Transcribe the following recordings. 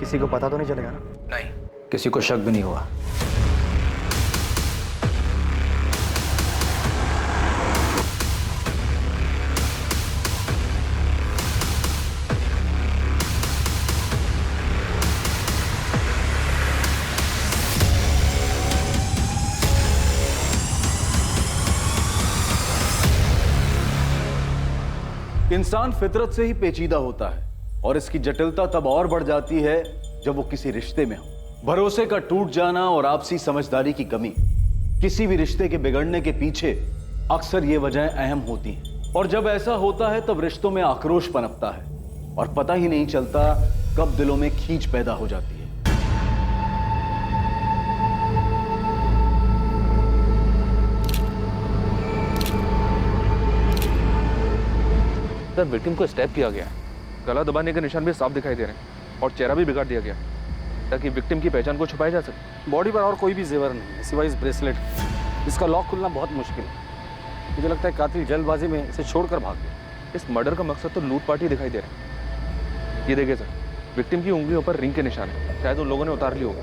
किसी को पता तो नहीं चलेगा ना? नहीं, किसी को शक भी नहीं हुआ। इंसान फितरत से ही पेचीदा होता है और इसकी जटिलता तब और बढ़ जाती है जब वो किसी रिश्ते में हो। भरोसे का टूट जाना और आपसी समझदारी की कमी, किसी भी रिश्ते के बिगड़ने के पीछे अक्सर ये वजहें अहम होती हैं। और जब ऐसा होता है तब रिश्तों में आक्रोश पनपता है और पता ही नहीं चलता कब दिलों में खींच पैदा हो जाती है। सर, विक्टिम को स्टैप किया गया है। गला दबाने के निशान भी साफ दिखाई दे रहे हैं और चेहरा भी बिगाड़ दिया गया ताकि विक्टिम की पहचान को छुपाया जा सके। बॉडी पर और कोई भी जेवर नहीं है सिवाय इस ब्रेसलेट। इसका लॉक खुलना बहुत मुश्किल है। मुझे लगता है कातिल जल्दबाजी में इसे छोड़कर भाग गया। इस मर्डर का मकसद तो लूटपाट ही दिखाई दे रहा है। ये देखिए सर, विक्टिम की उंगलियों पर रिंग के निशान है। शायद उन लोगों ने उतार ली होगा।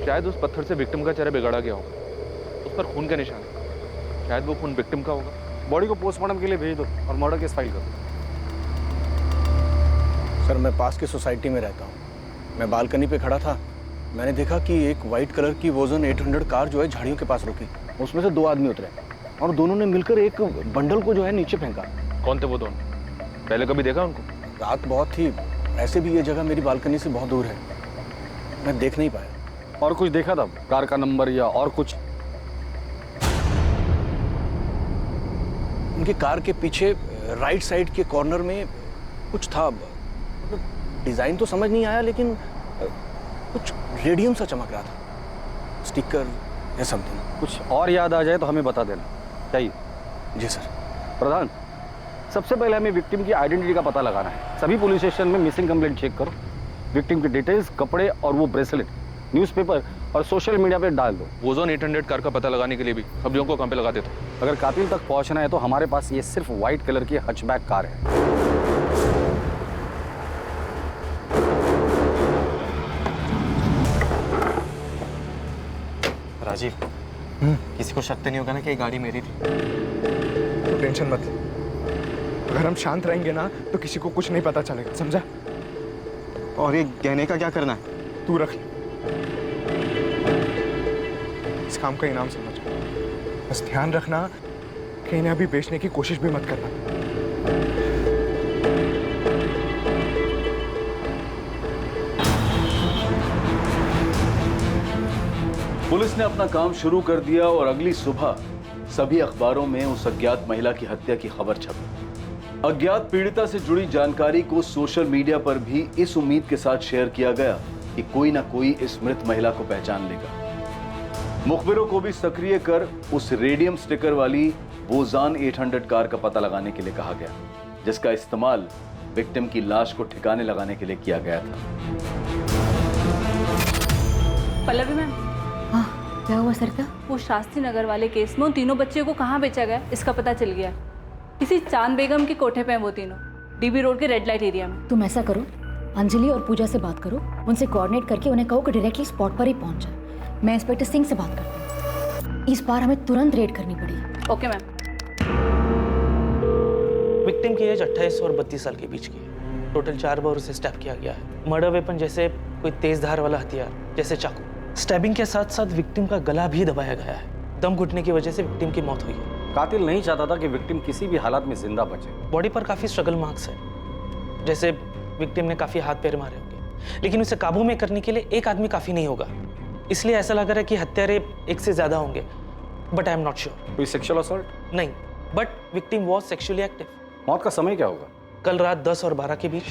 शायद उस पत्थर से विक्टिम का चेहरा बिगाड़ा गया होगा। उस पर खून का निशान है। शायद वो खून विक्टिम का होगा। बॉडी को पोस्टमार्टम के लिए भेज दो और मर्डर केस फाइल कर दो। सर, मैं पास की सोसाइटी में रहता हूँ। मैं बालकनी पे खड़ा था। मैंने देखा कि एक वाइट कलर की वोजन 800 कार जो है झाड़ियों के पास रुकी। उसमें से 2 आदमी उतरे और दोनों ने मिलकर एक बंडल को जो है नीचे फेंका। कौन थे वो दोनों? पहले कभी देखा उनको? रात बहुत थी, ऐसे भी ये जगह मेरी बालकनी से बहुत दूर है, मैं देख नहीं पाया। और कुछ देखा था? कार का नंबर या और कुछ? उनकी कार के पीछे राइट साइड के कॉर्नर में कुछ था। डिजाइन तो समझ नहीं आया, लेकिन कुछ रेडियम सा चमक रहा था, स्टिकर या समथिंग। कुछ और याद आ जाए तो हमें बता देना। चाहिए? जी सर। प्रधान, सबसे पहले हमें विक्टिम की आइडेंटिटी का पता लगाना है। सभी पुलिस स्टेशन में मिसिंग कंप्लेंट चेक करो। विक्टिम की डिटेल्स, कपड़े और वो ब्रेसलेट न्यूज़पेपर और सोशल मीडिया पे डाल दो। वोजोन 800 कार का पता लगाने के लिए भी खबरियों को काम पे लगा देता। अगर कातिल तक पहुंचना है तो हमारे पास ये सिर्फ व्हाइट कलर की हचबैक कार है। राजीव, किसी को शक तो नहीं होगा ना कि ये गाड़ी मेरी थी? तो टेंशन मत ले। अगर हम शांत रहेंगे ना तो किसी को कुछ नहीं पता चलेगा, समझा? और ये गहने का क्या करना है? तू रख ले, इस काम का इनाम समझ। बस ध्यान रखना कि इन्हें अभी बेचने की कोशिश भी मत करना। पुलिस ने अपना काम शुरू कर दिया और अगली सुबह सभी अखबारों में उस अज्ञात महिला की हत्या की खबर छपी। अज्ञात पीड़िता से जुड़ी जानकारी को सोशल मीडिया पर भी इस उम्मीद के साथ शेयर किया गया कि कोई ना कोई इस मृत महिला को पहचान लेगा। मुखबिरों को भी सक्रिय कर उस रेडियम स्टिकर वाली वोजान 800 कार का पता लगाने के लिए कहा गया, जिसका इस्तेमाल विक्टिम की लाश को ठिकाने लगाने के लिए किया गया था। पल्लवी मैम, हाँ, क्या हुआ सरिता? वो शास्त्री नगर वाले केस में उन तीनों बच्चे को कहाँ बेचा गया इसका पता चल गया। किसी चांद बेगम के कोठे पे हैं वो तीनों, डीबी रोड के रेड लाइट एरिया में। तुम ऐसा करो, अंजलि और पूजा से बात करो, उनसे कोऑर्डिनेट करके उन्हें कहो कि डायरेक्टली स्पॉट पर ही पहुंच जाए। मैं इंस्पेक्टर सिंह से बात करती हूँ। इस बार हमें तुरंत रेड करनी पड़ेगी। Okay ma'am. विक्टिम की एज 28 और 32 साल के बीच की है। टोटल 4 बार उसे स्टैब किया गया है। मर्डर वेपन जैसे कोई तेज धार वाला हथियार जैसे चाकू। स्टैबिंग के साथ साथ विक्टिम का गला भी दबाया गया है। दम घुटने की वजह से विक्टिम की मौत हुई है। कातिल नहीं चाहता था कि विक्टिम किसी भी हालात में जिंदा बचे। बॉडी पर काफी स्ट्रगल मार्क्स है, जैसे विक्टिम ने काफी हाथ पैर मारे होंगे, लेकिन उसे काबू में करने के लिए एक आदमी काफी नहीं होगा। इसलिए ऐसा लग रहा है कि हत्यारे एक से ज्यादा होंगे, but I am not sure. कोई सेक्सुअल असॉल्ट? नहीं, but victim was sexually active. मौत का समय क्या होगा? कल रात 10 और 12 के बीच।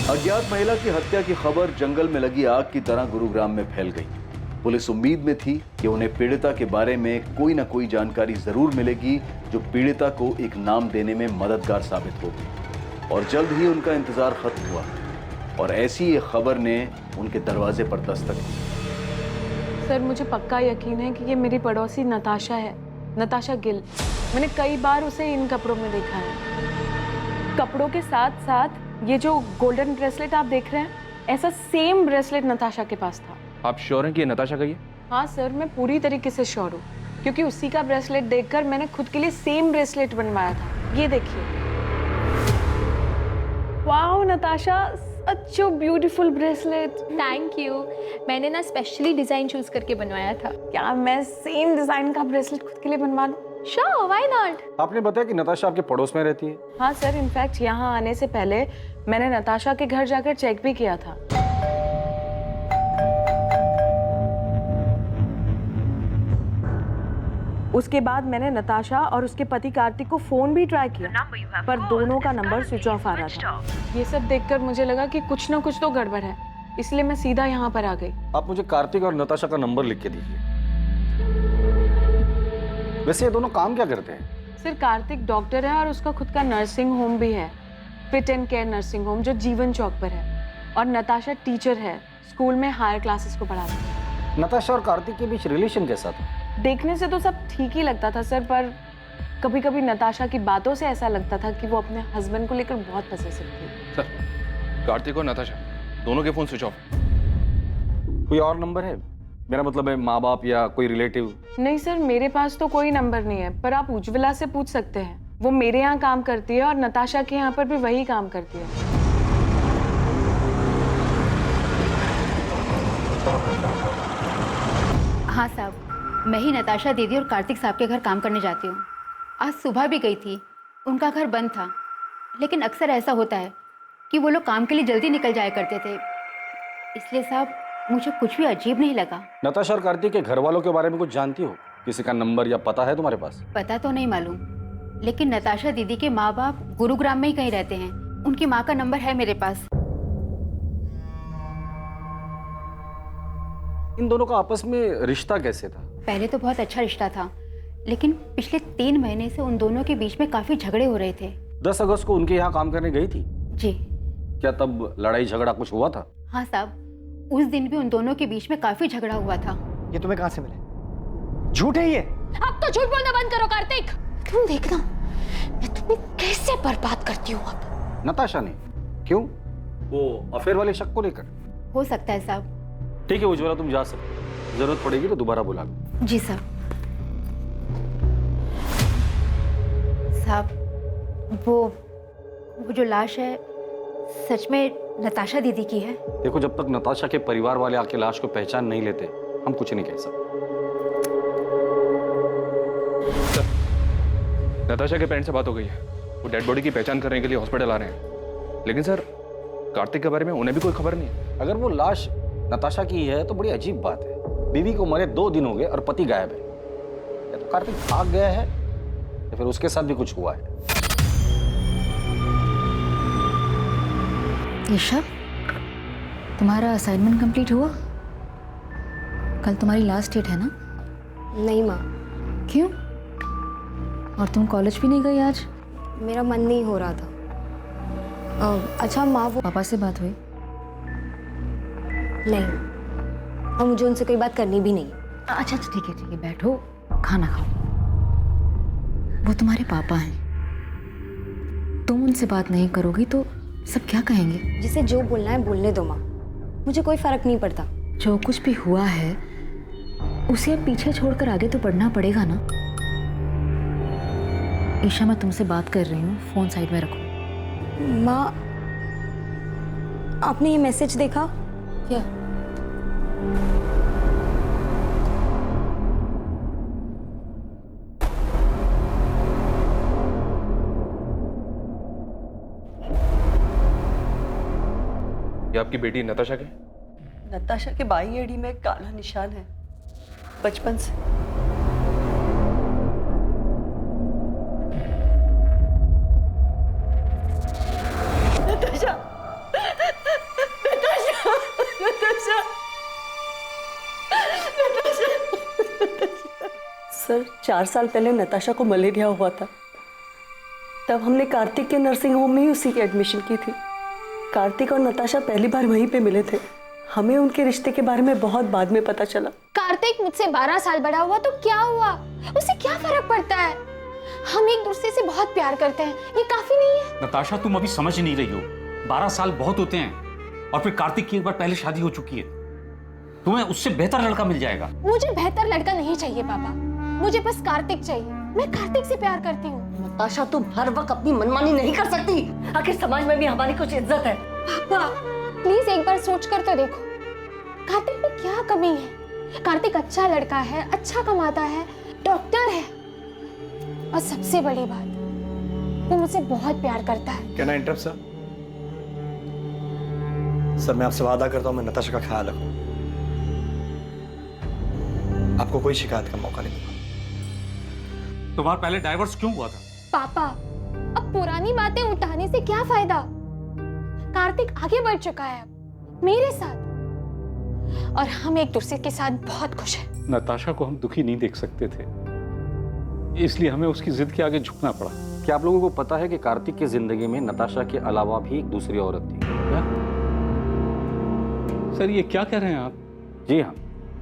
अज्ञात महिला की हत्या की खबर जंगल में लगी आग की तरह गुरुग्राम में फैल गई। पुलिस उम्मीद में थी कि उन्हें पीड़िता के बारे में कोई ना कोई जानकारी जरूर मिलेगी जो पीड़िता को एक नाम देने में मददगार साबित होगी। और जल्द ही उनका इंतजार खत्म हुआ और ऐसी एक खबर ने उनके दरवाजे पर दस्तक दी। सर, मुझे पक्का यकीन है कि ये मेरी पड़ोसी नताशा है, नताशा गिल। मैंने कई बार उसे इन कपड़ों में देखा है। कपड़ों के साथ साथ ये जो गोल्डन ब्रेसलेट आप देख रहे हैं, ऐसा सेम ब्रेसलेट नताशा के पास था। आप श्योर हैं कि ये नताशा का ही है? हाँ सर, मैं पूरी तरीके से श्योर हूँ, क्योंकि उसी का ब्रेसलेट देखकर मैंने खुद के लिए सेम ब्रेसलेट बनवाया था। ये देखिए। Wow Natasha, such a beautiful bracelet. Thank you. मैंने ना स्पेशली डिजाइन चूज करके बनवाया था। क्या मैं सेम डिजाइन का ब्रेसलेट खुद के लिए बनवा दूं? Sure, why not. आपने बताया कि नताशा आपके पड़ोस में रहती है। हाँ सर, इनफैक्ट यहाँ आने से पहले मैंने नताशा के घर जाकर चेक भी किया था। उसके बाद मैंने नताशा और उसके पति कार्तिक को फोन भी ट्राई किया, पर दोनों का नंबर स्विच ऑफ आ रहा था। ये सब देखकर मुझे लगा कि कुछ ना कुछ तो गड़बड़ है, इसलिए मैं सीधा यहाँ पर आ गई। आप मुझे कार्तिक और नताशा का नंबर लिख के दीजिए। वैसे ये दोनों काम क्या करते हैं? सर, कार्तिक डॉक्टर है और उसका खुद का नर्सिंग होम भी है, fit and care nursing home, जो जीवन चौक पर है। और नताशा टीचर है, स्कूल में हायर क्लासेस को पढ़ाती है। नताशा और कार्तिक के बीच रिलेशन कैसा था? देखने से तो सब ठीक ही लगता था सर, पर कभी कभी नताशा की बातों से ऐसा लगता था कि वो अपने हस्बैंड को लेकर बहुत पसेसिव थी। सर, कार्तिक और नताशा दोनों के फोन स्विच ऑफ। कोई और नंबर है? मेरा मतलब है माँ बाप या कोई रिलेटिव। नहीं सर, मेरे पास तो कोई नंबर नहीं है, पर आप उज्ज्वला से पूछ सकते हैं। वो मेरे यहाँ काम करती है और नताशा के यहाँ पर भी वही काम करती है। हाँ साहब, मैं ही नताशा दीदी और कार्तिक साहब के घर काम करने जाती हूँ। आज सुबह भी गई थी, उनका घर बंद था, लेकिन अक्सर ऐसा होता है कि वो लोग काम के लिए जल्दी निकल जाया करते थे, इसलिए साहब मुझे कुछ भी अजीब नहीं लगा। नताशा और कार्तिक के घर वालों के बारे में कुछ जानती हो? किसी का नंबर या पता है तुम्हारे पास? पता तो नहीं मालूम, लेकिन नताशा दीदी के माँ बाप गुरुग्राम में ही कहीं रहते हैं। उनकी माँ का नंबर है मेरे पास। इन दोनों का आपस में रिश्ता कैसे था? पहले तो बहुत अच्छा रिश्ता था, लेकिन पिछले 3 महीने से उन दोनों के बीच में काफी झगड़े हो रहे थे। 10 अगस्त को उनके यहाँ काम करने गई थी? जी। क्या तब लड़ाई झगड़ा कुछ हुआ था? हाँ साहब, उस दिन भी उन दोनों के बीच में काफी झगड़ा हुआ था। ये तुम्हें कहाँ से मिले? झूठ है ये। अब तो झूठ बोलना बंद करो कार्तिक। तुम देखना मैं तुम्हें कैसे बर्बाद करती हूँ अब। नताशा ने? क्यों? वो अफेयर वाले शक को लेकर? हो सकता है साहब। ठीक है उज्ज्वला, तुम जा सकते हो, जरूरत पड़ेगी तो दोबारा बुला लो। जी साहब। साहब, वो जो लाश है सच में नताशा दीदी की है? देखो, जब तक नताशा के परिवार वाले आके लाश को पहचान नहीं लेते हम कुछ नहीं कह सकते। नताशा के पेरेंट्स से बात हो गई है, वो डेड बॉडी की पहचान करने के लिए हॉस्पिटल आ रहे हैं। लेकिन सर, कार्तिक के बारे में उन्हें भी कोई खबर नहीं है। अगर वो लाश नताशा की है तो बड़ी अजीब बात है। बीवी को मरे 2 दिन हो गए और पति गायब है। या तो कार्तिक भाग गया है या फिर उसके साथ भी कुछ हुआ है। ईशा, तुम्हारा असाइनमेंट कंप्लीट हुआ? कल तुम्हारी लास्ट डेट है ना? नहीं माँ। क्यों? और तुम कॉलेज भी नहीं गई आज? मेरा मन नहीं हो रहा था। अच्छा माँ, वो पापा से बात हुई? नहीं, और मुझे उनसे कोई बात करनी भी नहीं। अच्छा ठीक है, बैठो, खाना खाओ। वो तुम्हारे पापा हैं, तुम उनसे बात नहीं करोगी तो सब क्या कहेंगे? जिसे जो बोलना है बोलने दो माँ, मुझे कोई फर्क नहीं पड़ता। जो कुछ भी हुआ है उसे अब पीछे छोड़कर आगे तो बढ़ना पड़ेगा ना। ईशा, मैं तुमसे बात कर रही हूँ, फोन साइड में रखो। माँ, आपने ये मैसेज देखा? क्या? ये आपकी बेटी नताशा के? नताशा के बाई एड़ी में काला निशान है, बचपन से। नताशा, नताशा, नताशा, नताशा। सर, 4 साल पहले नताशा को मलेरिया हुआ था, तब हमने कार्तिक के नर्सिंग होम में ही उसी की एडमिशन की थी। कार्तिक और नताशा पहली बार वहीं पे मिले थे। हमें उनके रिश्ते के बारे में बहुत बाद में पता चला। कार्तिक मुझसे 12 साल बड़ा हुआ तो क्या हुआ, उसे क्या फर्क पड़ता है? हम एक दूसरे से बहुत प्यार करते हैं, ये काफी नहीं है? नताशा, तुम अभी समझ नहीं रही हो। 12 साल बहुत होते हैं। और फिर कार्तिक की एक बार पहले शादी हो चुकी है। तुम्हें उससे बेहतर लड़का मिल जाएगा। मुझे बेहतर लड़का नहीं चाहिए पापा, मुझे बस कार्तिक चाहिए। मैं कार्तिक से प्यार करती हूँ। नताशा, तुम हर वक्त अपनी मनमानी नहीं कर सकती। आखिर समाज में भी हमारी कुछ इज्जत है। पापा प्लीज एक बार सोच कर तो देखो, कार्तिक में क्या कमी है? कार्तिक अच्छा लड़का है, अच्छा कमाता है, डॉक्टर है, और सबसे बड़ी बात, वो मुझसे बहुत प्यार करता है। Can I interrupt sir? Sir, मैं आपसे वादा करता हूं मैं नताशा का ख्याल रखूं। आपको कोई शिकायत का मौका नहीं दूंगा। तुम्हारा पहले डाइवोर्स क्यों हुआ था? पापा अब पुरानी बातें उठाने से क्या फायदा? कार्तिक आगे बढ़ चुका है मेरे साथ, और हम एक दूसरे के साथ बहुत खुश हैं। नताशा को हम दुखी नहीं देख सकते थे, इसलिए हमें उसकी जिद के आगे झुकना पड़ा। क्या आप लोगों को पता है कि कार्तिक की जिंदगी में नताशा के अलावा भी एक दूसरी औरत थी? क्या? सर, ये क्या कह रहे हैं आप? जी हाँ,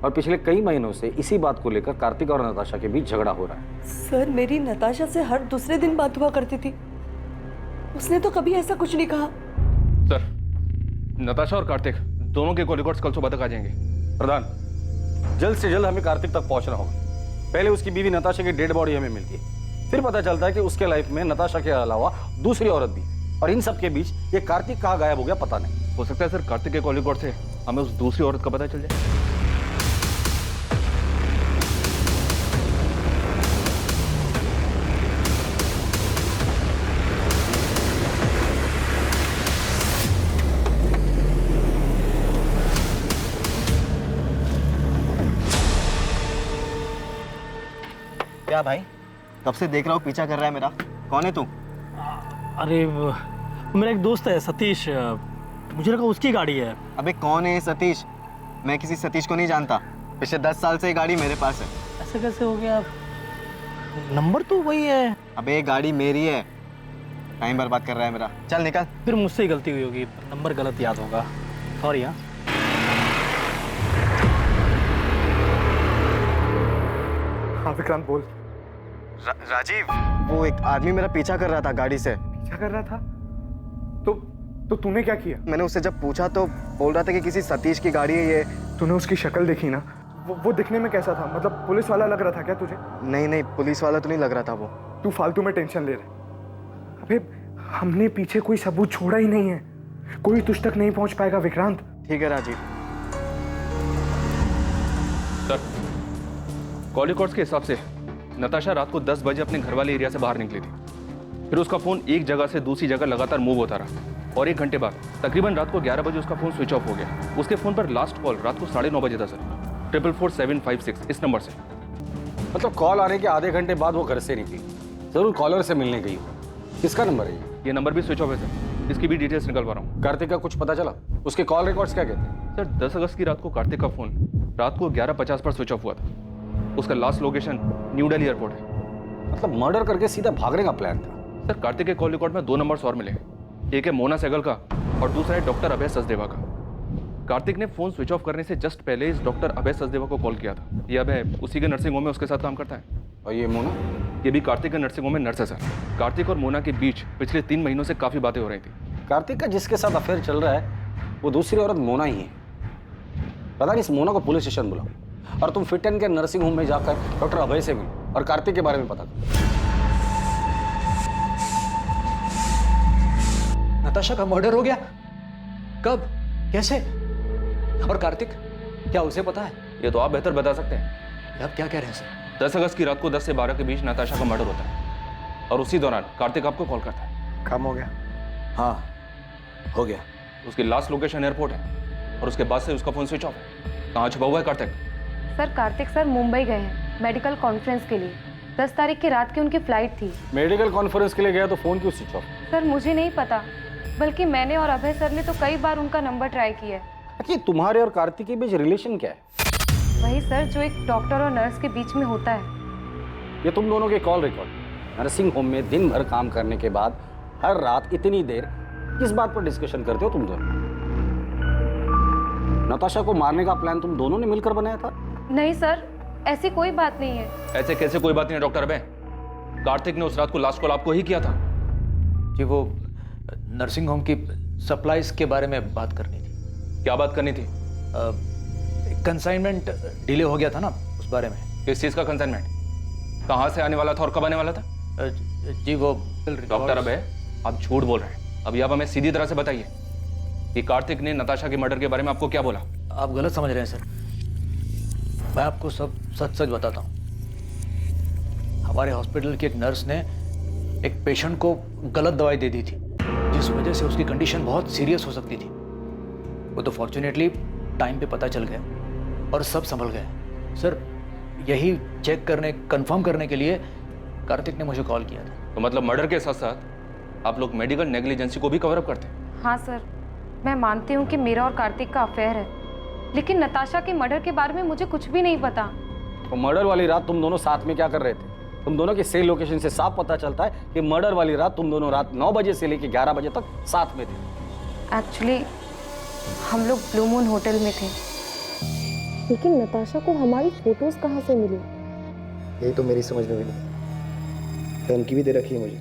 और पिछले कई महीनों से इसी बात को लेकर कार्तिक और नताशा के बीच झगड़ा हो रहा है। सर, मेरी नताशा से हर दूसरे दिन बात हुआ करती थी, उसने तो कभी ऐसा कुछ नहीं कहा। सर, नताशा और कार्तिक दोनों के कॉल रिकॉर्ड्स कल सुबह तक आ जाएंगे। प्रधान, जल्द से जल्द हमें कार्तिक तक पहुंचना होगा। पहले उसकी बीवी नताशा की डेड बॉडी हमें मिलती है, फिर पता चलता है कि उसके लाइफ में नताशा के अलावा दूसरी औरत भी, और इन सब के बीच ये कार्तिक कहाँ गायब हो गया पता नहीं। हो सकता है सर कार्तिक के कॉल रिकॉर्ड से हमें उस दूसरी औरत का पता चल जाए। क्या भाई, कब से देख रहा हूँ पीछा कर रहा है मेरा। कौन है तू? अरे मेरा एक दोस्त है सतीश, मुझे लगा उसकी गाड़ी है। अबे कौन है सतीश? मैं किसी सतीश को नहीं जानता। पिछले 10 साल से ये गाड़ी मेरे पास है। ऐसे कैसे हो गया? नंबर तो वही है। अबे ये गाड़ी मेरी है। टाइम बर्बाद कर रहा है मेरा। चल निकल। फिर मुझसे ही गलती हुई होगी, नंबर गलत याद होगा। सॉरी। हाँ हाँ विक्रांत बोल। राजीव, वो एक आदमी मेरा पीछा कर रहा था गाड़ी से। पीछा कर रहा था? तो तूने क्या किया? मैंने उससे जब पूछा तो बोल रहा था कि किसी सतीश की गाड़ी है ये। तूने उसकी शक्ल देखी ना? वो दिखने में कैसा था? मतलब पुलिस वाला लग रहा था क्या तुझे? नहीं, पुलिस वाला तो नहीं लग रहा था वो। तू फालतू में टेंशन ले रहा। अबे हमने पीछे कोई सबूत छोड़ा ही नहीं है, कोई तुझ तक नहीं पहुंच पाएगा विक्रांत। ठीक है राजीव। सर, कॉल रिकॉर्ड्स के हिसाब से नताशा रात को 10 बजे अपने घर वाले एरिया से बाहर निकली थी। फिर उसका फोन एक जगह से दूसरी जगह लगातार मूव होता रहा, और 1 घंटे बाद तकरीबन रात को 11 बजे उसका फोन स्विच ऑफ हो गया। उसके फोन पर लास्ट कॉल रात को 9:30 बजे था सर, 44756 इस नंबर से। मतलब कॉल आने के आधे घंटे बाद वो घर से निकली, जरूर कॉलर से मिलने गई हो। किसका नंबर है ये नंबर भी स्विच ऑफ है सर, इसकी भी डिटेल्स निकल पा रहा हूँ। कार्तिक का कुछ पता चला? उसके कॉल रिकॉर्ड्स क्या कहते हैं? सर 10 अगस्त की रात को कार्तिक का फोन रात को 11:50 पर स्विच ऑफ हुआ था। उसका last location new Delhi airport है। मतलब मर्डर करके सीधा भागने का प्लान था। सर कार्तिक के कॉल रिकॉर्ड में 2 नंबर्स और मिले हैं, एक है मोना सहगल का और दूसरा है डॉक्टर अभय सचदेवा का। कार्तिक ने फोन स्विच ऑफ करने से जस्ट पहले इस डॉक्टर अभय सचदेवा को कॉल किया था। ये अभय उसी के नर्सिंग होम में उसके साथ काम करता है। और ये मोना? ये भी कार्तिक के नर्सिंग होम में नर्स है सर। कार्तिक और मोना के बीच पिछले 3 महीनों से काफी बातें हो रही थी। कार्तिक का जिसके साथ अफेयर चल रहा है वो दूसरी औरत मोना ही है। पता नहीं, इस मोना को पुलिस स्टेशन बुलाओ और तुम फिट एंड के नर्सिंग होम में जाकर डॉक्टर अभय से मिलो और कार्तिक के बारे में पता करो। नताशा का मर्डर हो गया? कब? कैसे? और कार्तिक, क्या उसे पता है? ये तो आप बेहतर बता सकते हैं। आप क्या कह रहे हैं सर? 10 अगस्त की रात को 10 से 12 के बीच नताशा का मर्डर होता है, और उसी दौरान कार्तिक आपको कॉल करता है। काम हो गया? हाँ हो गया। उसकी लास्ट लोकेशन एयरपोर्ट है, और उसके बाद से उसका फोन स्विच ऑफ है। कहाँ छुपा हुआ है कार्तिक? सर कार्तिक सर मुंबई गए हैं मेडिकल कॉन्फ्रेंस के लिए। 10 तारीख की रात की उनकी फ्लाइट थी। मेडिकल कॉन्फ्रेंस के लिए गया तो फोन क्यों स्विच ऑफ? सर मुझे नहीं पता, बल्कि मैंने और अभय सर ने तो कई बार उनका नंबर ट्राई किया है। अच्छा, तुम्हारे और कार्तिक के बीच रिलेशन क्या है? वही सर जो एक डॉक्टर और नर्स के बीच में होता है। ये तुम दोनों के कॉल रिकॉर्ड। नर्सिंग होम में दिन भर काम करने के बाद हर रात इतनी देर किस बात पर डिस्कशन करते हो तुम दोनों? नताशा को मारने का प्लान तुम दोनों ने मिलकर बनाया था? नहीं सर, ऐसी कोई बात नहीं है। ऐसे कैसे कोई बात नहीं है डॉक्टर अभय? कार्तिक ने उस रात को लास्ट कॉल आपको ही किया था। जी वो नर्सिंग होम की सप्लाईज के बारे में बात करनी थी। क्या बात करनी थी? कंसाइनमेंट डिले हो गया था ना, उस बारे में। किस चीज का कंसाइनमेंट? कहाँ से आने वाला था और कब आने वाला था? जी वो डॉक्टर अभय, आप झूठ बोल रहे हैं। अभी आप हमें सीधी तरह से बताइए कि कार्तिक ने नताशा के मर्डर के बारे में आपको क्या बोला? आप गलत समझ रहे हैं सर, मैं आपको सब सच सच बताता हूँ। हमारे हॉस्पिटल की एक नर्स ने एक पेशेंट को गलत दवाई दे दी थी, जिस वजह से उसकी कंडीशन बहुत सीरियस हो सकती थी। वो तो फॉर्चुनेटली टाइम पे पता चल गया और सब संभल गया। सर यही चेक करने, कंफर्म करने के लिए कार्तिक ने मुझे कॉल किया था। तो मतलब मर्डर के साथ साथ आप लोग मेडिकल नेग्लिजेंसी को भी कवर अप करते हैं? हाँ सर, मैं मानती हूँ कि मेरा और कार्तिक का अफेयर है, लेकिन नताशा के मर्डर के बारे में मुझे कुछ भी नहीं पता। तो मर्डर वाली रात तुम दोनों साथ में क्या कर रहे थे? तुम दोनों के सेल लोकेशन से साफ पता चलता है कि मर्डर वाली रात तुम दोनों रात 9 बजे से लेकर 11 बजे तक साथ में थे। एक्चुअली हम लोग ब्लू मून होटल में थे। लेकिन नताशा को हमारी फोटोज कहाँ से मिली? यही तो मेरी समझ में भी नहीं। धमकी भी दे रखी है मुझे,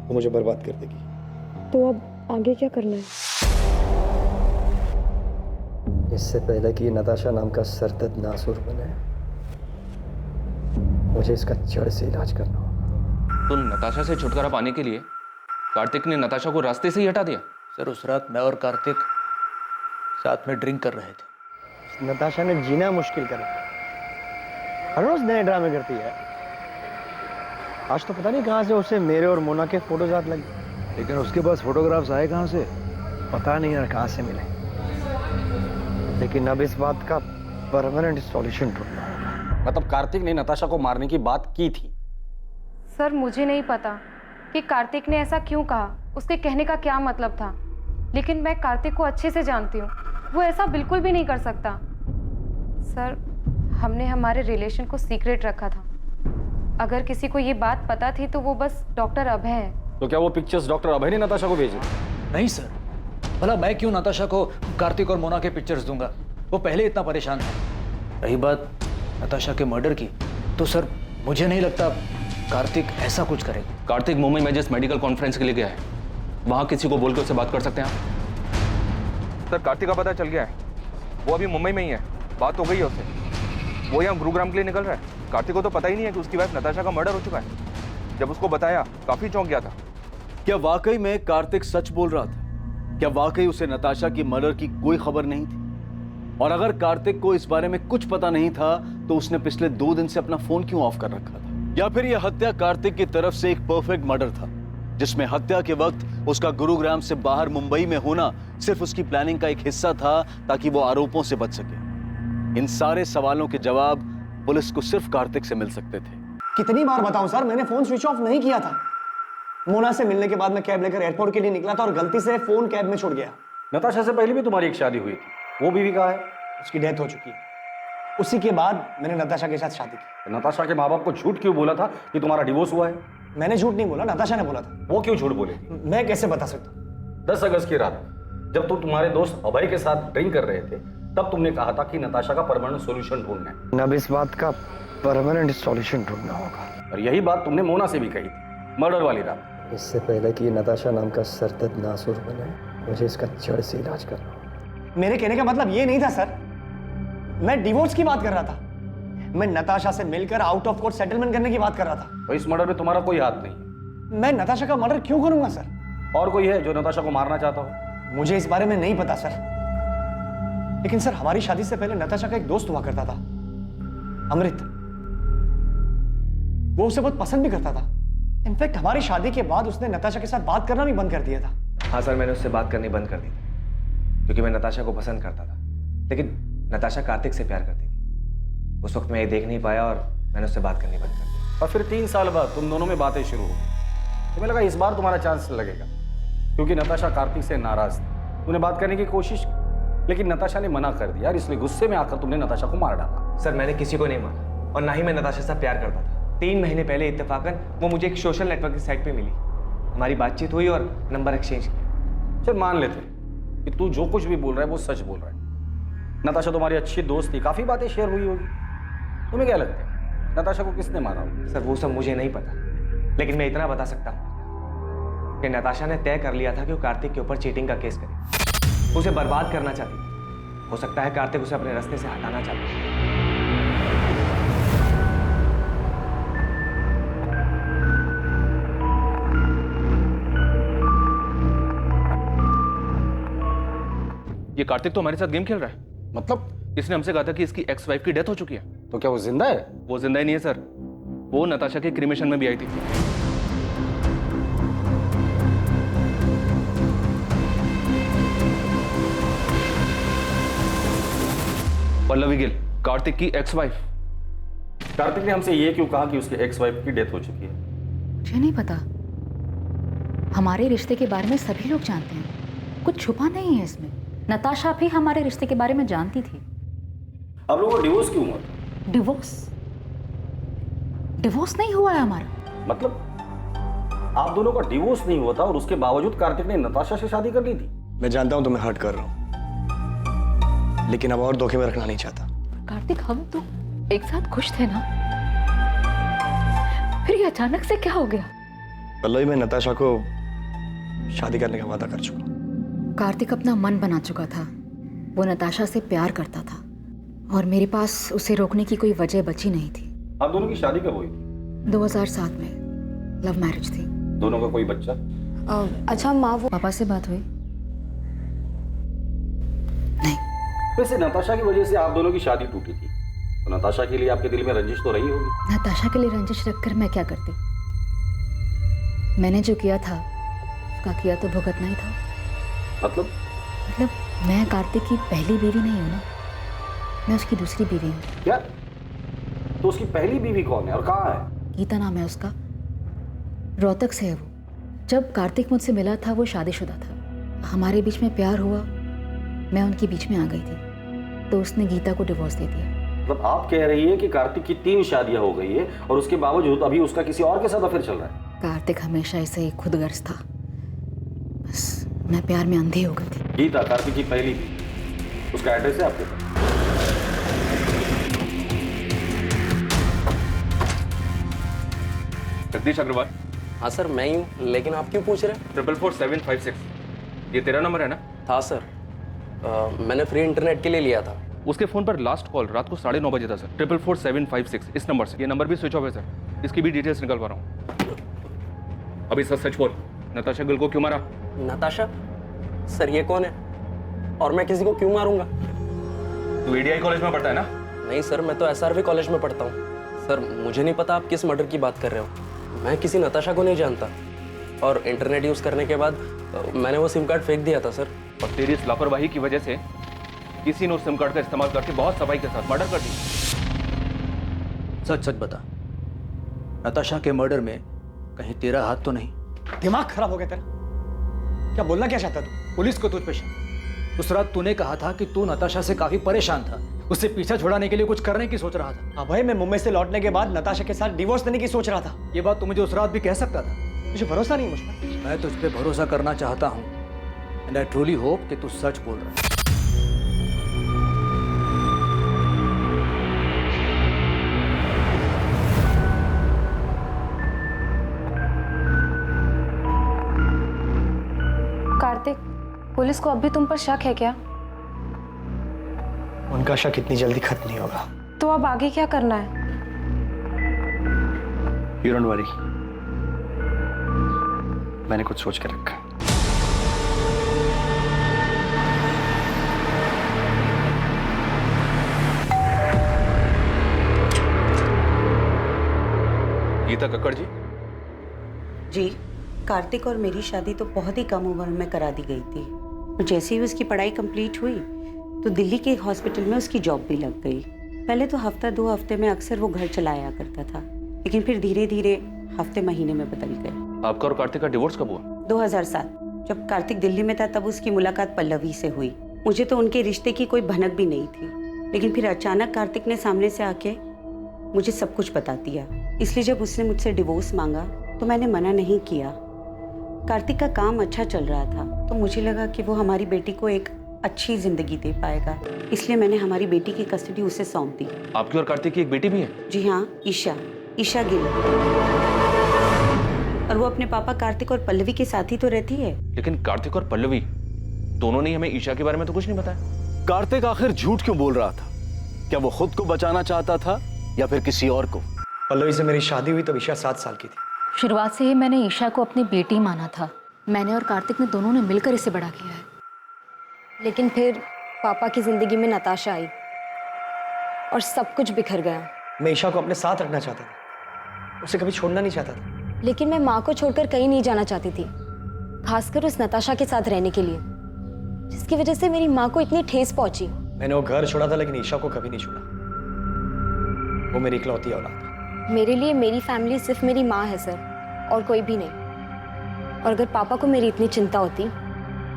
वो मुझे बर्बाद कर देगी। तो अब आगे क्या करना है? इससे पहले कि नताशा नाम का सरदर्द नासूर बने, मुझे इसका जड़ से इलाज करना होगा। तो नताशा से छुटकारा पाने के लिए कार्तिक ने नताशा को रास्ते से ही हटा दिया? सर उस रात मैं और कार्तिक साथ में ड्रिंक कर रहे थे। नताशा ने जीना मुश्किल कर रखा। हर रोज नए ड्रामे करती है। आज तो पता नहीं कहाँ से उसे मेरे और मोना के फोटोज हाथ लगे। लेकिन उसके पास फोटोग्राफ्स आए कहाँ से? पता नहीं यार कहाँ से मिले, लेकिन अब इस बात का परमानेंट सॉल्यूशन ढूंढना होगा। मतलब कार्तिक ने नताशा को मारने की बात की थी? सर मुझे नहीं पता कि कार्तिक ने ऐसा क्यों कहा, उसके कहने का क्या मतलब था, लेकिन मैं कार्तिक को अच्छे से जानती हूँ, वो ऐसा बिल्कुल भी नहीं कर सकता। सर हमने हमारे रिलेशन को सीक्रेट रखा था। अगर किसी को ये बात पता थी तो वो बस डॉक्टर अभय है। तो क्या वो पिक्चर्स डॉक्टर अभय ने नताशा को भेजी? नहीं सर, भला मैं क्यों नताशा को कार्तिक और मोना के पिक्चर्स दूंगा? वो पहले इतना परेशान है। रही बात नताशा के मर्डर की, तो सर मुझे नहीं लगता कार्तिक ऐसा कुछ करेगा। कार्तिक मुंबई में जिस मेडिकल कॉन्फ्रेंस के लिए गया है, वहां किसी को बोल के उससे बात कर सकते हैं आप? सर कार्तिक का पता चल गया है, वो अभी मुंबई में ही है, बात हो गई है उससे। वो यहाँ गुरुग्राम के लिए निकल रहा है। कार्तिक को तो पता ही नहीं है कि उसकी वाइफ नताशा का मर्डर हो चुका है। जब उसको बताया काफी चौंक गया था। क्या वाकई में कार्तिक सच बोल रहा था? क्या वाकई उसे नताशा की मर्डर की कोई खबर नहीं थी? और अगर कार्तिक को इस बारे में कुछ पता नहीं था तो उसने पिछले 2 दिन से अपना फोन क्यों ऑफ कर रखा था? या फिर यह हत्या कार्तिक की तरफ से एक परफेक्ट मर्डर था, जिसमें हत्या के वक्त उसका गुरुग्राम से बाहर मुंबई में होना सिर्फ उसकी प्लानिंग का एक हिस्सा था, ताकि वो आरोपों से बच सके? इन सारे सवालों के जवाब पुलिस को सिर्फ कार्तिक से मिल सकते थे। कितनी बार बताऊं सर, मैंने फोन स्विच ऑफ नहीं किया था। मोना से मिलने के बाद मैं कैब लेकर एयरपोर्ट के लिए निकला था और गलती से फोन कैब में छूट गया। नताशा से पहले भी तुम्हारी एक शादी हुई थी, वो बीवी कहाँ है? उसकी डेथ हो चुकी है। उसी के बाद मैंने नताशा के साथ शादी की। नताशा के माँ बाप को झूठ क्यों बोला था कि तुम्हारा डिवोर्स हुआ है? मैंने झूठ नहीं बोला, नताशा ने बोला था। वो क्यों झूठ बोले? मैं कैसे बता सकता हूँ? 10 अगस्त की रात जब तुम तुम्हारे दोस्त अभय के साथ ड्रिंक कर रहे थे, तब तुमने कहा था कि नताशा का परमानेंट सॉल्यूशन ढूंढना है। अब इस बात का परमानेंट सॉल्यूशन ढूंढना होगा। और यही बात तुमने मोना से भी कही थी मर्डर वाली रात। इससे पहले कि नताशा नाम का सरदर्द नासूर बने, मुझे इसका जड़ से इलाज करना होगा। मेरे कहने का मतलब ये नहीं था सर, मैं डिवोर्स की बात कर रहा था। मैं नताशा से मिलकर आउट ऑफ कोर्ट सेटलमेंट करने की बात कर रहा था। तो इस मर्डर में तुम्हारा कोई हाथ नहीं है। मैं नताशा का मर्डर क्यों करूंगा सर? और कोई है जो नताशा को मारना चाहता हो? मुझे इस बारे में नहीं पता सर, लेकिन सर हमारी शादी से पहले नताशा का एक दोस्त हुआ करता था, अमृत। वो उसे बहुत पसंद भी करता था। इनफैक्ट हमारी शादी के बाद उसने नताशा के साथ बात करना भी बंद कर दिया था। हाँ सर, मैंने उससे बात करनी बंद कर दी क्योंकि मैं नताशा को पसंद करता था, लेकिन नताशा कार्तिक से प्यार करती थी। उस वक्त मैं ये देख नहीं पाया और मैंने उससे बात करनी बंद कर दी। और फिर 3 साल बाद तुम दोनों में बातें शुरू हो गई। तुम्हें लगा इस बार तुम्हारा चांस लगेगा, क्योंकि नताशा कार्तिक से नाराज थी। तूने बात करने की कोशिश की, लेकिन नताशा ने मना कर दिया और इसलिए गुस्से में आकर तुमने नताशा को मार डाला। सर मैंने किसी को नहीं मारा और ना ही मैं नताशा से प्यार करता था। 3 महीने पहले इत्तेफाकन वो मुझे एक सोशल नेटवर्क की साइट पे मिली। हमारी बातचीत हुई और नंबर एक्सचेंज किया। चल मान लेते कि तू जो कुछ भी बोल रहा है वो सच बोल रहा है। नताशा तुम्हारी अच्छी दोस्त थी, काफी बातें शेयर हुई होगी। तुम्हें क्या लगता है नताशा को किसने मारा होगा? सर वो सब मुझे नहीं पता, लेकिन मैं इतना बता सकता हूँ कि नताशा ने तय कर लिया था कि वो कार्तिक के ऊपर चीटिंग का केस करे। वो उसे बर्बाद करना चाहती थी। हो सकता है कार्तिक उसे अपने रास्ते से हटाना चाहता है। ये कार्तिक तो हमारे साथ गेम खेल रहा है। मतलब इसने हमसे कहा था कि इसकी एक्स वाइफ की डेथ हो चुकी है। तो क्या वो जिंदा है? वो जिंदा ही नहीं है सर, वो नताशा के क्रिमेशन में भी आई थी। पल्लवी गिल, कार्तिक की एक्स वाइफ। कार्तिक ने हमसे ये क्यों कहा कि उसकी एक्स वाइफ की डेथ हो चुकी है? मुझे नहीं पता। हमारे रिश्ते के बारे में सभी लोग जानते हैं, कुछ छुपा नहीं है इसमें। नताशा भी हमारे रिश्ते के बारे में जानती थी। आप लोगों को डिवोर्स क्यों हुआ? डिवोर्स नहीं हुआ है हमारा। मतलब आप दोनों का डिवोर्स नहीं हुआ था और उसके बावजूद कार्तिक ने नताशा से शादी कर ली थी? मैं जानता हूं तुम्हें हर्ट कर रहा हूं, लेकिन अब और धोखे में रखना नहीं चाहता। कार्तिक, हम तो एक साथ खुश थे ना, फिर ये अचानक से क्या हो गया? पल्लवी, मैं नताशा को शादी करने का वादा कर चुका। कार्तिक अपना मन बना चुका था। वो नताशा से प्यार करता था और मेरे पास उसे रोकने की कोई वजह बची नहीं थी। आप दोनों की शादी कब हुई? 2007 में लव मैरिज थी। दोनों का कोई बच्चा? अच्छा माँ, वो पापा से बात हुई? नहीं। वैसे नताशा की वजह से आप दोनों की शादी टूटी थी, तो नताशा के लिए आपके दिल में रंजिश तो रही होगी। नताशा के लिए रंजिश रखकर मैं क्या करती? मैंने जो किया था उसका किया तो भुगतना ही था। मतलब मैं कार्तिक की पहली बीवी नहीं हूँ ना, मैं उसकी दूसरी बीवी हूँ। क्या? तो उसकी पहली बीवी कौन है और कहाँ है? गीता नाम है उसका, रोहतक से है वो। जब कार्तिक मुझसे मिला था वो शादीशुदा था। हमारे बीच में प्यार हुआ, मैं उनके बीच में आ गई थी, तो उसने गीता को डिवोर्स दे दिया। मतलब आप कह रही है कि कार्तिक की 3 शादियां हो गई है और उसके बावजूद अभी उसका किसी और के साथ अफेयर चल रहा है? कार्तिक हमेशा ऐसे ही खुदगर्ज था, बस मैं प्यार में अंधी हो गई थी। गीता कार्तिक की पहली बीवी, उसका एड्रेस है आपके पास? जगदीश अग्रवाल। हाँ सर, मैं ही हूँ, लेकिन आप क्यों पूछ रहे हैं? 444756, ये तेरा नंबर है ना? हाँ सर, मैंने फ्री इंटरनेट के लिए लिया था। उसके फोन पर लास्ट कॉल रात को 9:30 बजे था सर। 444756 इस नंबर से। ये नंबर भी स्विच ऑफ है सर, इसकी भी डिटेल्स निकल पा रहा हूँ। अभी सच सच बोल, नताशा गिल को क्यों मारा? नताशा? सर ये कौन है और मैं किसी को क्यों मारूंगा? तू एडीआई कॉलेज में पढ़ता है ना? नहीं सर, मैं तो एसआरवी कॉलेज में पढ़ता हूँ। सर मुझे नहीं पता आप किस मर्डर की बात कर रहे हो। मैं किसी नताशा को नहीं जानता, और इंटरनेट यूज़ करने के बाद मैंने वो सिम कार्ड फेंक दिया था सर। और तेरी इस लापरवाही की वजह से किसी ने उस सिम कार्ड का इस्तेमाल करके बहुत सफाई के साथ मर्डर कर दी। सच सच बता, नताशा के मर्डर में कहीं तेरा हाथ तो नहीं? दिमाग खराब हो गया तेरा? क्या बोलना क्या चाहता तू? पुलिस को तुझ पे शक। उस रात तूने कहा था कि तू नताशा से काफी परेशान था, उससे पीछा छुड़ाने के लिए कुछ करने की सोच रहा था। अभय, मैं मुंबई से लौटने के बाद नताशा के साथ डिवोर्स देने की सोच रहा था। ये बात तू मुझे उस रात भी कह सकता था। मुझे भरोसा नहीं मुझ पर। मैं तुझ पे भरोसा करना चाहता हूँ, एंड आई ट्रूली होप कि तू सच बोल रहा है। कार्तिक, पुलिस को अब भी तुम पर शक है क्या? उनका शक इतनी जल्दी खत्म नहीं होगा। तो अब आगे क्या करना है? You don't worry, मैंने कुछ सोच कर रखा है। गीता कक्कड़ जी। जी, कार्तिक और मेरी शादी तो बहुत ही कम उम्र में करा दी गई थी। और जैसे ही उसकी पढ़ाई कंप्लीट हुई तो दिल्ली के एक हॉस्पिटल में उसकी जॉब भी लग गई। पहले तो हफ्ता 2 हफ्ते में अक्सर वो घर चलाया करता था, लेकिन फिर धीरे धीरे हफ्ते महीने में बदल गए। आपका और कार्तिक का डिवोर्स कब हुआ? 2007। जब कार्तिक दिल्ली में था तब उसकी मुलाकात पल्लवी से हुई। मुझे तो उनके रिश्ते की कोई भनक भी नहीं थी, लेकिन फिर अचानक कार्तिक ने सामने से आके मुझे सब कुछ बता दिया। इसलिए जब उसने मुझसे डिवोर्स मांगा तो मैंने मना नहीं किया। कार्तिक का काम अच्छा चल रहा था, तो मुझे लगा कि वो हमारी बेटी को एक अच्छी जिंदगी दे पाएगा, इसलिए मैंने हमारी बेटी की कस्टडी उसे सौंप दी। आपकी और कार्तिक की एक बेटी भी है? जी हाँ, ईशा गिल। और वो अपने पापा कार्तिक और पल्लवी के साथ ही तो रहती है। लेकिन कार्तिक और पल्लवी दोनों ने हमें ईशा के बारे में तो कुछ नहीं बताया। कार्तिक आखिर झूठ क्यों बोल रहा था? क्या वो खुद को बचाना चाहता था या फिर किसी और को? पल्लवी से मेरी शादी हुई तब ईशा 7 साल की थी। शुरुआत से ही मैंने ईशा को अपनी बेटी माना था। मैंने और कार्तिक ने दोनों ने मिलकर इसे बड़ा किया है। लेकिन फिर पापा की जिंदगी में नताशा आई और सब कुछ बिखर गया। मैं ईशा को अपने साथ रखना चाहता था, उसे कभी छोड़ना नहीं चाहता था। लेकिन मैं माँ को छोड़कर कहीं नहीं जाना चाहती थी, खासकर उस नताशा के साथ रहने के लिए, जिसकी वजह से मेरी माँ को इतनी ठेस पहुंची। मैंने वो घर छोड़ा था लेकिन ईशा को कभी नहीं छोड़ा। वो मेरी इकलौती औलाद है। मेरे लिए मेरी फैमिली सिर्फ मेरी माँ है सर, और कोई भी नहीं। और अगर पापा को मेरी इतनी चिंता होती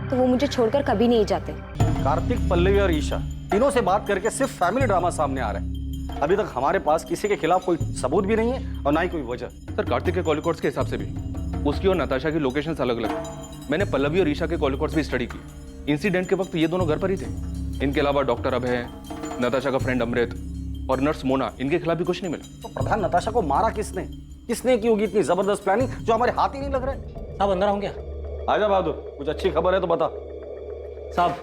तो वो मुझे छोड़कर कभी नहीं जाते। कार्तिक, पल्लवी और ईशा तीनों से बात करके सिर्फ फैमिली ड्रामा सामने आ रहा है। अभी तक हमारे पास किसी के खिलाफ कोई सबूत भी नहीं है और ना ही कोई वजह। सर कार्तिक के कॉल रिकॉर्ड्स के हिसाब से भी उसकी और नताशा की लोकेशंस अलग अलग है। मैंने पल्लवी और ईशा के कॉल रिकॉर्ड्स भी स्टडी की। इंसिडेंट के वक्त ये दोनों घर पर ही थे। इनके अलावा डॉक्टर अभय, नताशा का फ्रेंड अमृत और नर्स मोना, इनके खिलाफ भी कुछ नहीं मिला। तो प्रधान, नताशा को मारा किसने? किसने की होगी इतनी जबरदस्त प्लानिंग जो हमारे हाथ ही नहीं लग रहा है? साहब अंदर आऊं क्या? आजा बहादुर, कुछ अच्छी खबर है तो बता। साहब,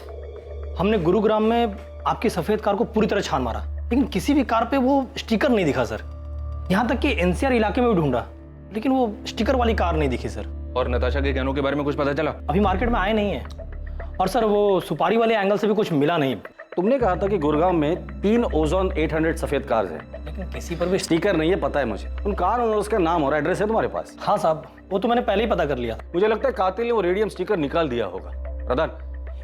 हमने गुरुग्राम में आपकी सफेद कार को पूरी तरह छान मारा, लेकिन किसी भी कार पे वो स्टिकर नहीं दिखा सर। यहाँ तक कि एनसीआर इलाके में भी ढूंढा, लेकिन वो स्टिकर वाली कार नहीं दिखी सर। और नताशा के गहनों के बारे में कुछ पता चला? अभी मार्केट में आए नहीं है। और सर वो सुपारी वाले एंगल से भी कुछ मिला नहीं। तुमने कहा था कि गुरुग्राम में 3 ओजोन 800 सफेद कार्स हैं, लेकिन किसी पर भी स्टिकर नहीं है, पता है मुझे। उन कार और उसका नाम और एड्रेस है तुम्हारे पास? हाँ साहब, वो तो मैंने पहले ही पता कर लिया। मुझे लगता है कातिल ने वो रेडियम स्टिकर निकाल दिया होगा। प्रधान,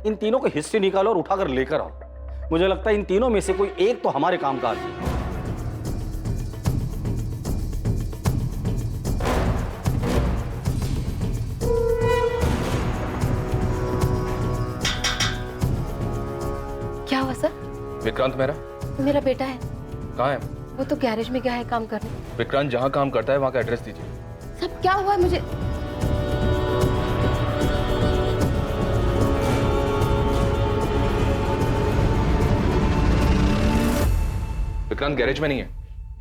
इन तीनों की हिस्ट्री निकालो और उठाकर लेकर आओ। मुझे लगता है इन तीनों में से कोई एक तो हमारे काम का आदमी है। क्या हुआ सर? विक्रांत मेरा बेटा है। कहाँ है? वो तो गैरेज में गया है काम करने। विक्रांत जहाँ काम करता है वहाँ का एड्रेस दीजिए। सब क्या हुआ है मुझे? विक्रांत गैरेज में नहीं है,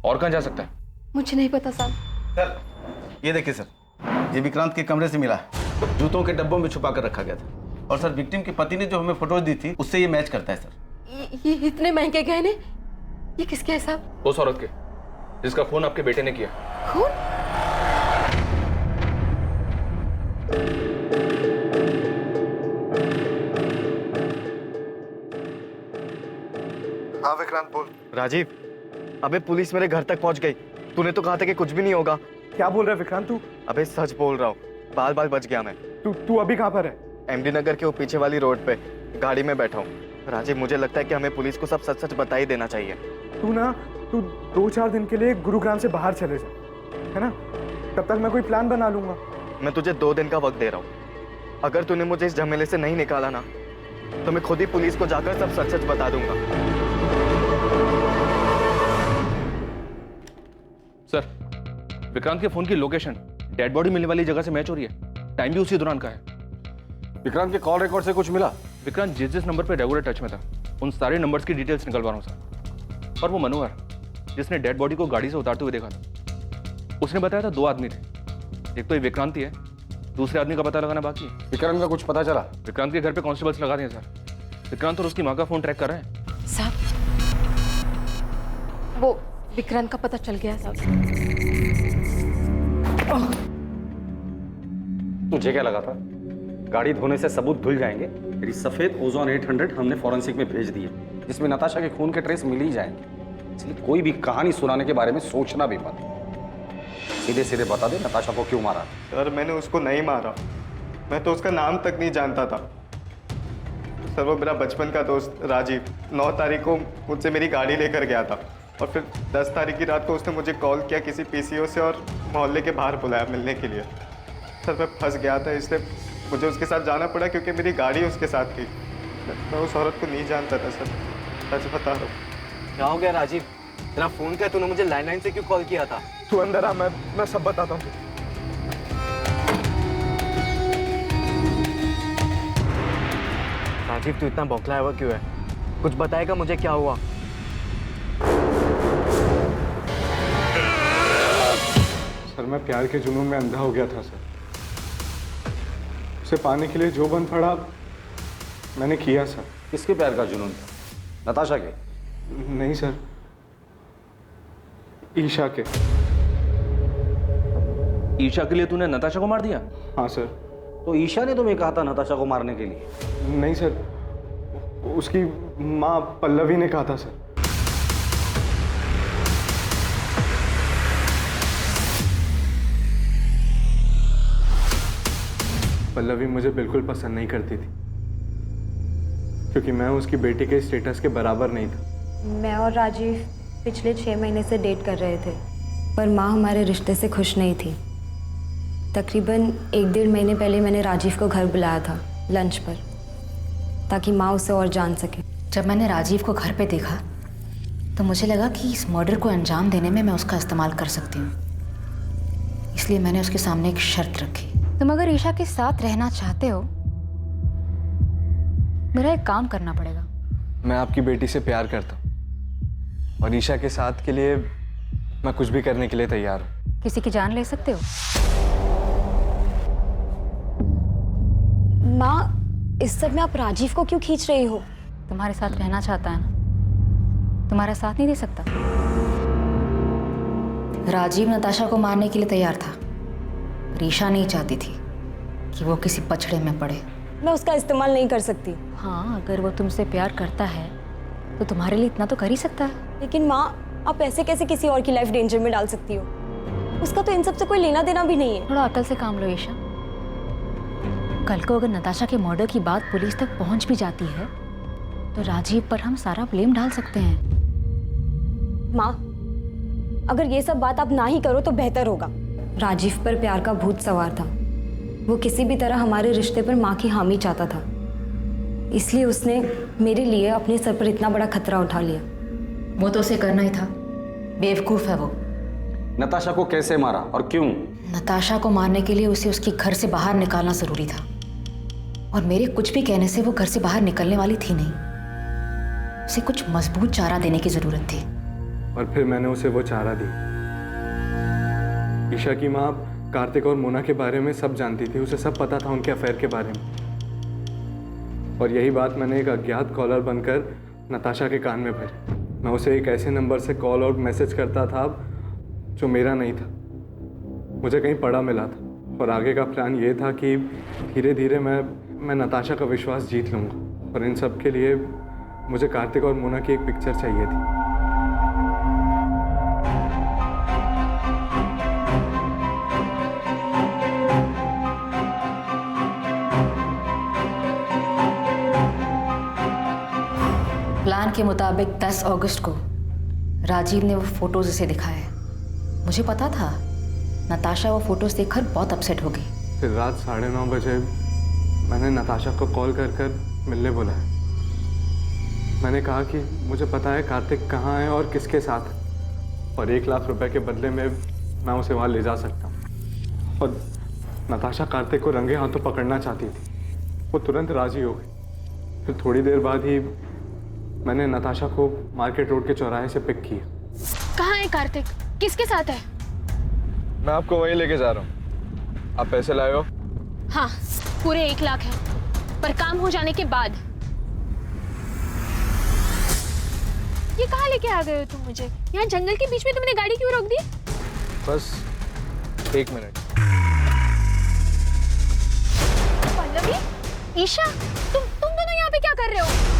और कहाँ जा सकता है? मुझे नहीं पता साहब। सर, ये देखिए सर, ये विक्रांत के कमरे से मिला, जूतों के डब्बों में छुपा कर रखा गया था। और सर, विक्टिम के पति ने जो हमें फोटोज दी थी उससे ये मैच करता है सर। ये इतने महंगे गहने, ये किसके है साहब? उस औरत के जिसका फोन आपके बेटे ने किया। खून? हाँ विक्रांत बोल। राजीव, अबे पुलिस मेरे घर तक पहुंच गई। तूने तो कहा था कि कुछ भी नहीं होगा। क्या बोल रहा है विक्रांत तू? अबे सच बोल रहा हूँ, बाल बाल बच गया मैं। तू अभी कहाँ पर है? एमडी नगर के वो पीछे वाली रोड पे गाड़ी में बैठा हूँ। राजीव, मुझे लगता है कि हमें पुलिस को सब सच सच बता ही देना चाहिए। तू 2-4 दिन के लिए गुरुग्राम से बाहर चले जा, है ना? तब तक मैं कोई प्लान बना लूंगा। मैं तुझे 2 दिन का वक्त दे रहा हूँ। अगर तूने मुझे इस झमेले से नहीं निकाला ना, तो मैं खुद ही पुलिस को जाकर सब सच सच बता दूंगा। सर, विक्रांत के फोन की लोकेशन डेड बॉडी मिलने वाली जगह से मैच हो रही है। टाइम भी उसी दौरान का है। विक्रांत के कॉल रिकॉर्ड से कुछ मिला? विक्रांत जिस नंबर पे रेगुलर टच में था, उन सारे नंबर्स की डिटेल्स निकलवा रहा हूँ सर। और वो मनोहर, जिसने डेड बॉडी को गाड़ी से उतारते हुए देखा था, उसने बताया था 2 आदमी थे। एक तो ये विक्रांत ही है, दूसरे आदमी का पता लगाना बाकी है। विक्रांत का कुछ पता चला? विक्रांत के घर पे कांस्टेबल्स लगा दिए सर। विक्रांत और उसकी माँ का फोन ट्रैक कर रहे हैं। साहब, वो विक्रांत का पता चल गया है साहब। तुझे क्या लगा था गाड़ी धोने से सबूत धुल जाएंगे? मेरी सफेद ओजोन 800 हमने फॉरेंसिक में भेज दी है, जिसमें नताशा के खून के ट्रेस मिल ही जाएंगे। इसलिए कोई भी कहानी सुनाने के बारे में सोचना भी मत। सीधे सीधे बता दे नताशा को क्यों मारा। सर, मैंने उसको नहीं मारा, मैं तो उसका नाम तक नहीं जानता था। सर, वो मेरा बचपन का दोस्त राजीव 9 तारीख को मुझसे मेरी गाड़ी लेकर गया था, और फिर 10 तारीख की रात को उसने मुझे कॉल किया किसी पीसीओ से और मोहल्ले के बाहर बुलाया मिलने के लिए। सर, मैं फंस गया था, इसलिए मुझे उसके साथ जाना पड़ा क्योंकि मेरी गाड़ी उसके साथ थी। मैं उस औरत को नहीं जानता था सर, सच बता रहा हूँ। क्या हो गया राजीव? तेरा फोन क्या, तूने मुझे लैंडलाइन से क्यों कॉल किया था? तू अंदर आ, मैं सब बताता हूँ। राजीव, तू इतना बौखलाया हुआ क्यों है? कुछ बताएगा मुझे क्या हुआ? सर, मैं प्यार के जुनून में अंधा हो गया था सर। उसे पाने के लिए जो बन पड़ा मैंने किया सर। किसके प्यार का जुनून था? नताशा के? नहीं सर, ईशा के। ईशा के लिए तूने नताशा को मार दिया? हाँ सर। तो ईशा ने तुम्हें कहा था नताशा को मारने के लिए? नहीं सर, उसकी माँ पल्लवी ने कहा था सर। पल्लवी मुझे बिल्कुल पसंद नहीं करती थी क्योंकि मैं उसकी बेटी के स्टेटस के बराबर नहीं था। मैं और राजीव पिछले 6 महीने से डेट कर रहे थे, पर माँ हमारे रिश्ते से खुश नहीं थी। तकरीबन 1-1.5 महीने पहले मैंने राजीव को घर बुलाया था लंच पर, ताकि माँ उसे और जान सके। जब मैंने राजीव को घर पे देखा तो मुझे लगा कि इस मर्डर को अंजाम देने में मैं उसका इस्तेमाल कर सकती हूँ, इसलिए मैंने उसके सामने एक शर्त रखी। तुम अगर ईशा के साथ रहना चाहते हो, मेरा एक काम करना पड़ेगा। मैं आपकी बेटी से प्यार करता हूँ और ईशा के साथ के लिए मैं कुछ भी करने के लिए तैयार हूँ। किसी की जान ले सकते हो? माँ, इस सब में आप राजीव को क्यों खींच रही हो? तुम्हारे साथ रहना चाहता है ना, तुम्हारा साथ नहीं दे सकता। राजीव नताशा को मारने के लिए तैयार था, पर ईशा नहीं चाहती थी कि वो किसी पछड़े में पड़े। मैं उसका इस्तेमाल नहीं कर सकती। हाँ, अगर वो तुमसे प्यार करता है तो तुम्हारे लिए इतना तो कर ही सकता है। लेकिन माँ, आप ऐसे कैसे किसी और की लाइफ डेंजर में डाल सकती हो? उसका तो इन सब से कोई लेना देना भी नहीं है। थोड़ा अकल से काम लो ईशा। कल को अगर नताशा के मर्डर की बात पुलिस तक पहुंच भी जाती है तो राजीव पर हम सारा ब्लेम डाल सकते हैं। माँ, अगर ये सब बात आप ना ही करो तो बेहतर होगा। राजीव पर प्यार का भूत सवार था। वो किसी भी तरह हमारे रिश्ते पर माँ की हामी चाहता था, इसलिए उसने मेरे लिए अपने सर पर इतना बड़ा खतरा उठा लिया। वो तो उसे करना ही था, बेवकूफ है वो। नताशा को कैसे मारा और क्यों? नताशा को मारने के लिए उसे उसके घर से बाहर निकालना जरूरी था, और मेरे कुछ भी कहने से वो घर से बाहर निकलने वाली थी नहीं। उसे कुछ मजबूत चारा देने की जरूरत थी, और फिर मैंने उसे वो चारा दी। ईशा की माँ कार्तिक और मोना के बारे में सब जानती थी, उसे सब पता था उनके अफेयर के बारे में, और यही बात मैंने एक अज्ञात कॉलर बनकर नताशा के कान में भरी। मैं उसे एक ऐसे नंबर से कॉल और मैसेज करता था जो मेरा नहीं था, मुझे कहीं पड़ा मिला था, और आगे का प्लान ये था कि धीरे धीरे मैं नताशा का विश्वास जीत लूँगा। और इन सब के लिए मुझे कार्तिक और मोना की एक पिक्चर चाहिए थी। प्लान के मुताबिक 10 अगस्त को राजीव ने वो फोटोज उसे दिखाए। मुझे पता था नताशा वो फोटोज देखकर बहुत अपसेट होगी। फिर रात 9:30 बजे मैंने नताशा को कॉल कर मिलने बुलाया। मैंने कहा कि मुझे पता है कार्तिक कहाँ है और किसके साथ है, और 1 लाख रुपए के बदले में मैं उसे वहाँ ले जा सकता हूँ। और नताशा कार्तिक को रंगे हाथों पकड़ना चाहती थी। वो तुरंत राजी हो गई। फिर थोड़ी देर बाद ही मैंने नताशा को मार्केट रोड के चौराहे से पिक किया। कहाँ है कार्तिक? किसके साथ है? मैं आपको वहीं लेके जा रहा हूँ। आप पैसे लाए हो? हाँ, पूरे 1 लाख है, पर काम हो जाने के बाद। ये कहाँ लेके आ गए हो तुम मुझे? यहाँ जंगल के बीच में तुमने गाड़ी क्यों रोक दी? बस 1 मिनट। पल्लवी, ईशा, तुम दोनों यहाँ पे क्या कर रहे हो?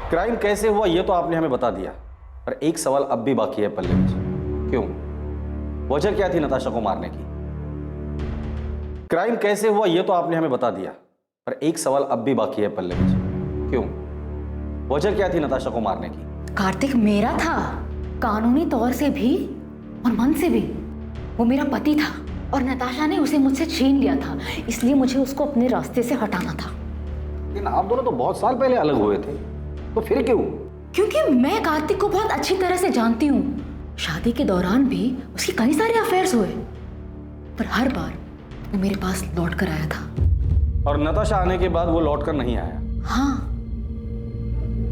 क्राइम कैसे हुआ ये तो आपने हमें बता दिया, पर एक सवाल अब भी बाकी है पल्लवी जी। क्यों? वजह क्या थी नताशा को मारने की? क्राइम कैसे हुआ ये तो आपने हमें बता दिया, पर एक सवाल अब भी बाकी है पल्लवी जी। क्यों? वजह क्या थी नताशा को मारने की? कार्तिक मेरा था, कानूनी तौर से भी और मन से भी। वो मेरा पति था और नताशा ने उसे मुझसे छीन लिया था, इसलिए मुझे उसको अपने रास्ते से हटाना था। लेकिन आप दोनों तो बहुत साल पहले अलग हुए थे, तो फिर क्यों? क्योंकि मैं कार्तिक को बहुत अच्छी तरह से जानती हूँ। शादी के दौरान भी उसके कई सारे अफेयर्स हुए, पर हर बार वो मेरे पास लौट कर आया था। और नताशा आने के बाद वो लौटकर नहीं आया। हाँ,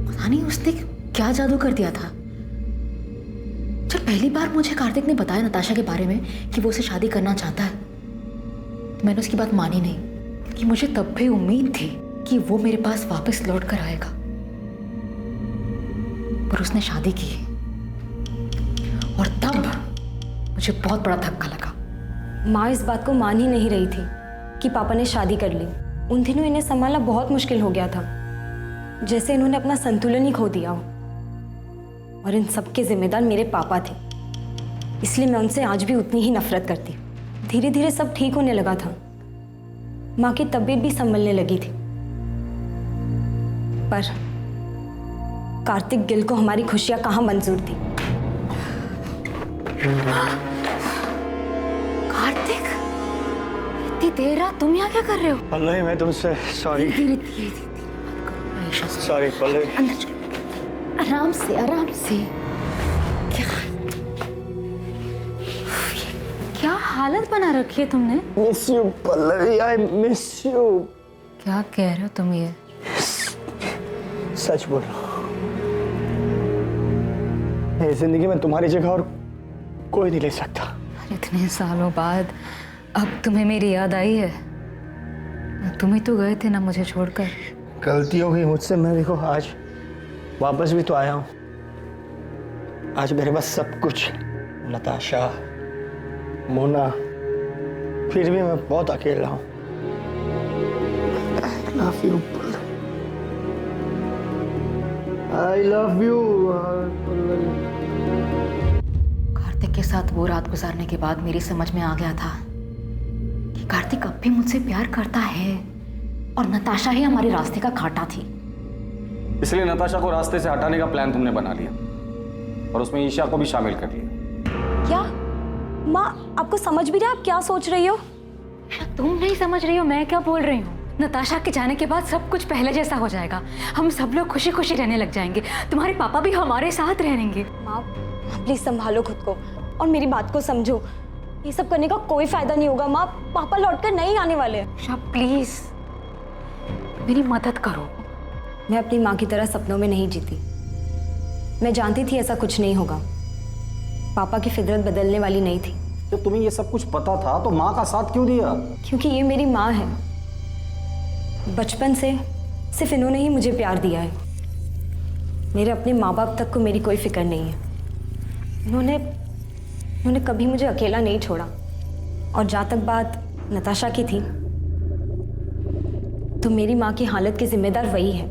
पता नहीं उसने क्या जादू कर दिया था। जब पहली बार मुझे कार्तिक ने बताया नताशा के बारे में कि वो उसे शादी करना चाहता है, तो मैंने उसकी बात मानी नहीं, कि मुझे तब भी उम्मीद थी कि वो मेरे पास वापस लौट कर आएगा। पर उसने शादी की और तब मुझे बहुत बड़ा धक्का लगा। माँ इस बात को मान ही नहीं रही थी कि पापा ने शादी कर ली। उन दिनों इन्हें संभालना बहुत मुश्किल हो गया था, जैसे इन्होंने अपना संतुलन ही खो दिया हो। और इन सब के जिम्मेदार मेरे पापा थे, इसलिए मैं उनसे आज भी उतनी ही नफरत करती। धीरे धीरे सब ठीक होने लगा था, माँ की तबीयत भी संभलने लगी थी। पर कार्तिक गिल को हमारी खुशियां कहाँ मंजूर थी। कार्तिक, इतनी देर रात तुम यहाँ क्या कर रहे हो? पल्लवी, मैं तुमसे सॉरी। सॉरी पल्लवी। अंदर चलो, आराम से आराम से। क्या हालत बना रखी है तुमने? Miss you Pallavi, I miss you. क्या कह रहे हो तुम ये? सच बोल रहा हूँ, मेरी जिंदगी में तुम्हारी जगह और कोई नहीं ले सकता। इतने सालों बाद अब तुम्हें मेरी याद आई है? तुम ही तो गए थे ना मुझे छोड़कर। गलती हो गई मुझसे। मैं देखो आज वापस भी तो आया हूँ। आज मेरे पास सब कुछ, नताशा, मोना, फिर भी मैं बहुत अकेला हूँ। I love you. कार्तिक के साथ वो रात गुजारने के बाद मेरी समझ में आ गया था कि कार्तिक अब भी मुझसे प्यार करता है और नताशा ही हमारे रास्ते का कांटा थी। इसलिए नताशा को रास्ते से हटाने का प्लान तुमने बना लिया और उसमें ईशा को भी शामिल कर लिया। क्या माँ, आपको समझ भी रहा है आप क्या सोच रही हो? तुम नहीं समझ रही हो मैं क्या बोल रही हूँ। नताशा के जाने के बाद सब कुछ पहले जैसा हो जाएगा। हम सब लोग खुशी खुशी रहने लग जाएंगे। तुम्हारे पापा भी हमारे साथ रहेंगे। माँ प्लीज संभालो खुद को और मेरी बात को समझो। ये सब करने का कोई फायदा नहीं होगा माँ, पापा लौटकर नहीं आने वाले। प्लीज मेरी मदद करो। मैं अपनी माँ की तरह सपनों में नहीं जीती। मैं जानती थी ऐसा कुछ नहीं होगा। पापा की फितरत बदलने वाली नहीं थी। जब तुम्हें ये सब कुछ पता था तो माँ का साथ क्यों दिया? क्योंकि ये मेरी माँ है। बचपन से सिर्फ इन्होंने ही मुझे प्यार दिया है। मेरे अपने माँ बाप तक को मेरी कोई फिक्र नहीं है। इन्होंने कभी मुझे अकेला नहीं छोड़ा। और जहाँ तक बात नताशा की थी, तो मेरी माँ की हालत की जिम्मेदार वही है।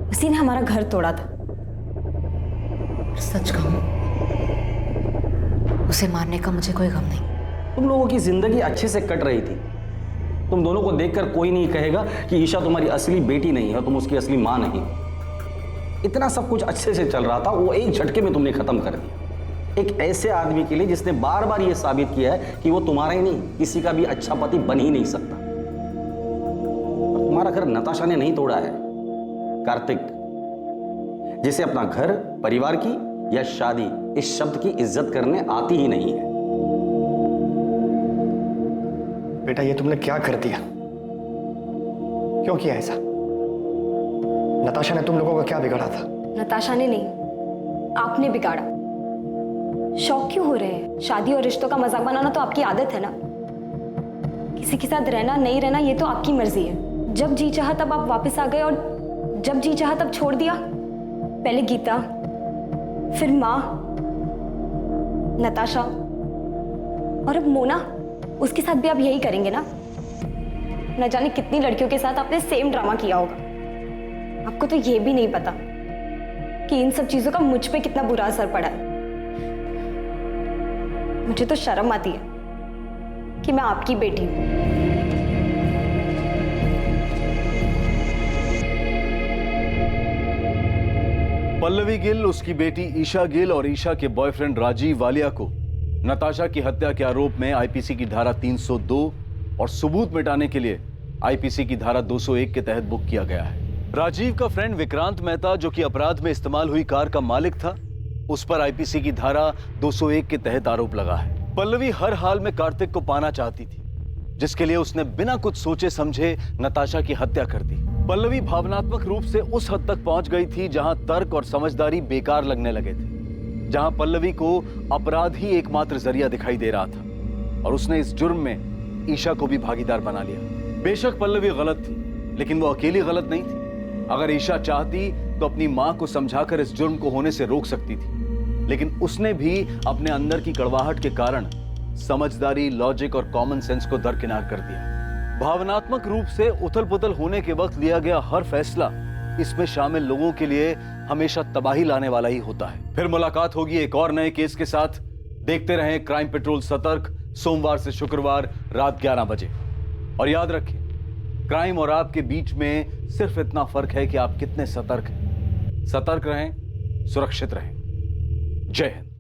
उसी ने हमारा घर तोड़ा था। सच कहूं, उसे मारने का मुझे कोई गम नहीं। तुम लोगों की जिंदगी अच्छे से कट रही थी। तुम दोनों को देखकर कोई नहीं कहेगा कि ईशा तुम्हारी असली बेटी नहीं है और तुम उसकी असली माँ नहीं। इतना सब कुछ अच्छे से चल रहा था, वो एक झटके में तुमने खत्म कर दिया। एक ऐसे आदमी के लिए जिसने बार बार ये साबित किया है कि वो तुम्हारा ही नहीं, किसी का भी अच्छा पति बन ही नहीं सकता। तुम्हारा घर नताशा ने नहीं तोड़ा है, कार्तिक, जिसे अपना घर, परिवार की या शादी इस शब्द की इज्जत करने आती ही नहीं है। बेटा ये तुमने क्या कर दिया? क्यों किया ऐसा? नताशा ने तुम लोगों का क्या बिगाड़ा था? नताशा ने नहीं, आपने बिगाड़ा। शौक क्यों हो रहे हैं? शादी और रिश्तों का मजाक बनाना तो आपकी आदत है ना। किसी के साथ रहना नहीं रहना ये तो आपकी मर्जी है। जब जी चाहा तब आप वापस आ गए और जब जी चाहा तब छोड़ दिया। पहले गीता, फिर माँ, नताशा और अब मोना। उसके साथ भी आप यही करेंगे ना? न जाने कितनी लड़कियों के साथ आपने सेम ड्रामा किया होगा। आपको तो ये भी नहीं पता कि इन सब चीजों का मुझ पे कितना बुरा असर पड़ा है। मुझे तो शर्म आती है कि मैं आपकी बेटी हूं। पल्लवी गिल, उसकी बेटी ईशा गिल और ईशा के बॉयफ्रेंड राजीव वालिया को नताशा की हत्या के आरोप में आईपीसी की धारा 302 और सबूत मिटाने के लिए आईपीसी की धारा 201 के तहत बुक किया गया है। राजीव का फ्रेंड विक्रांत मेहता, जो कि अपराध में इस्तेमाल हुई कार का मालिक था, उस पर आईपीसी की धारा 201 के तहत आरोप लगा है। पल्लवी हर हाल में कार्तिक को पाना चाहती थी, जिसके लिए उसने बिना कुछ सोचे समझे नताशा की हत्या कर दी। पल्लवी भावनात्मक रूप से उस हद तक पहुंच गई थी जहां तर्क और समझदारी बेकार लगने लगे थे, जहां पल्लवी को अपराध ही एकमात्र जरिया दिखाई दे रहा था और उसने इस जुर्म में ईशा को भी भागीदार बना लिया। बेशक पल्लवी गलत थी, लेकिन वो अकेली गलत नहीं थी। अगर ईशा चाहती तो अपनी मां को समझाकर इस जुर्म को होने से रोक सकती थी, लेकिन उसने भी अपने अंदर की कड़वाहट के कारण समझदारी, लॉजिक और कॉमन सेंस को दरकिनार कर दिया। भावनात्मक रूप से उथल पुथल होने के वक्त लिया गया हर फैसला इसमें शामिल लोगों के लिए हमेशा तबाही लाने वाला ही होता है। फिर मुलाकात होगी एक और नए केस के साथ। देखते रहें क्राइम पेट्रोल सतर्क, सोमवार से शुक्रवार रात 11 बजे। और याद रखें, क्राइम और आपके बीच में सिर्फ इतना फर्क है कि आप कितने सतर्क हैं। सतर्क रहें, सुरक्षित रहें। जय हिंद।